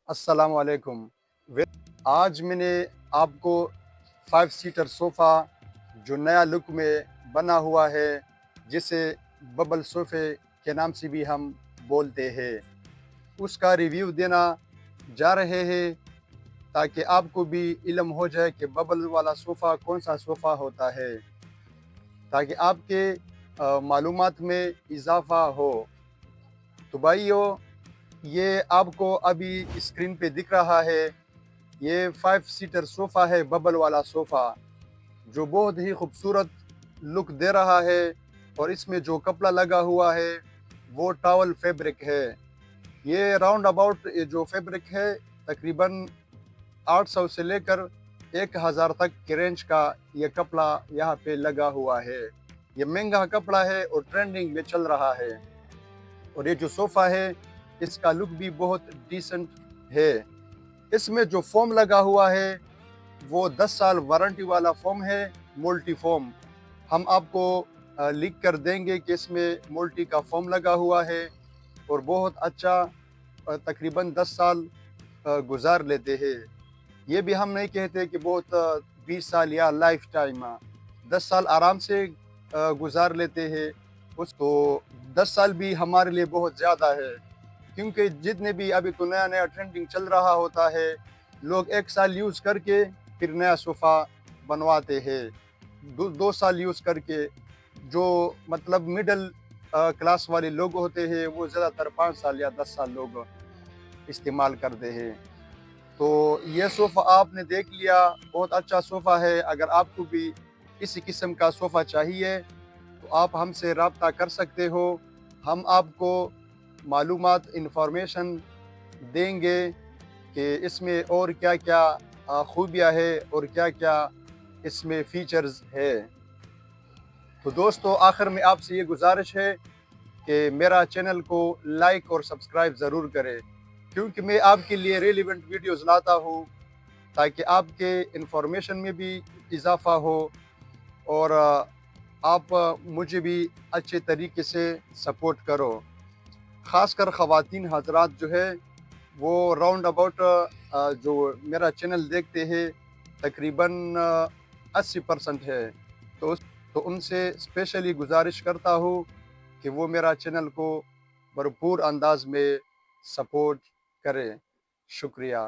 अस्सलाम वालेकुम। आज मैंने आपको 5 सीटर सोफ़ा जो नया लुक में बना हुआ है, जिसे बबल सोफ़े के नाम से भी हम बोलते हैं, उसका रिव्यू देना जा रहे हैं, ताकि आपको भी इल्म हो जाए कि बबल वाला सोफ़ा कौन सा सोफ़ा होता है, ताकि आपके मालूमात में इजाफ़ा हो। तो भाइयों, ये आपको अभी स्क्रीन पे दिख रहा है, ये 5 सीटर सोफ़ा है, बबल वाला सोफ़ा, जो बहुत ही खूबसूरत लुक दे रहा है। और इसमें जो कपड़ा लगा हुआ है वो टॉवल फैब्रिक है। ये राउंड अबाउट ये जो फैब्रिक है, तकरीबन 800 से लेकर 1000 तक के रेंज का ये कपड़ा यहाँ पे लगा हुआ है। ये महंगा कपड़ा है और ट्रेंडिंग में चल रहा है। और ये जो सोफ़ा है, इसका लुक भी बहुत डिसेंट है। इसमें जो फोम लगा हुआ है वो 10 साल वारंटी वाला फोम है, मोल्टी फोम। हम आपको लिख कर देंगे कि इसमें मोल्टी का फोम लगा हुआ है और बहुत अच्छा तकरीबन 10 साल गुजार लेते हैं। ये भी हम नहीं कहते कि बहुत 20 साल या लाइफ टाइम, 10 साल आराम से गुजार लेते हैं। उस तो 10 साल भी हमारे लिए बहुत ज़्यादा है, क्योंकि जितने भी अभी तो नया नया ट्रेंडिंग चल रहा होता है, लोग 1 साल यूज़ करके फिर नया सोफ़ा बनवाते हैं, 2 साल यूज़ करके। जो मतलब मिडल क्लास वाले लोग होते हैं, वो ज़्यादातर 5 साल या 10 साल लोग इस्तेमाल करते हैं। तो ये सोफ़ा आपने देख लिया, बहुत अच्छा सोफ़ा है। अगर आपको भी इसी किस्म का सोफ़ा चाहिए तो आप हमसे रब्ता कर सकते हो। हम आपको मालूमात, इन्फॉर्मेशन देंगे कि इसमें और क्या-क्या खूबियाँ है और क्या-क्या इसमें फ़ीचर्स है। तो दोस्तों, आखिर में आपसे ये गुज़ारिश है कि मेरा चैनल को लाइक और सब्सक्राइब ज़रूर करें, क्योंकि मैं आपके लिए रेलेवेंट वीडियोज़ लाता हूँ, ताकि आपके इन्फॉर्मेशन में भी इजाफ़ा हो और आप मुझे भी अच्छे तरीके से सपोर्ट करो। ख़ासकर ख़वातीन हज़रात जो है, वो राउंड अबाउट जो मेरा चैनल देखते हैं, तकरीबन 80% है। तो उनसे स्पेशली गुज़ारिश करता हूँ कि वो मेरा चैनल को भरपूर अंदाज़ में सपोर्ट करें। शुक्रिया।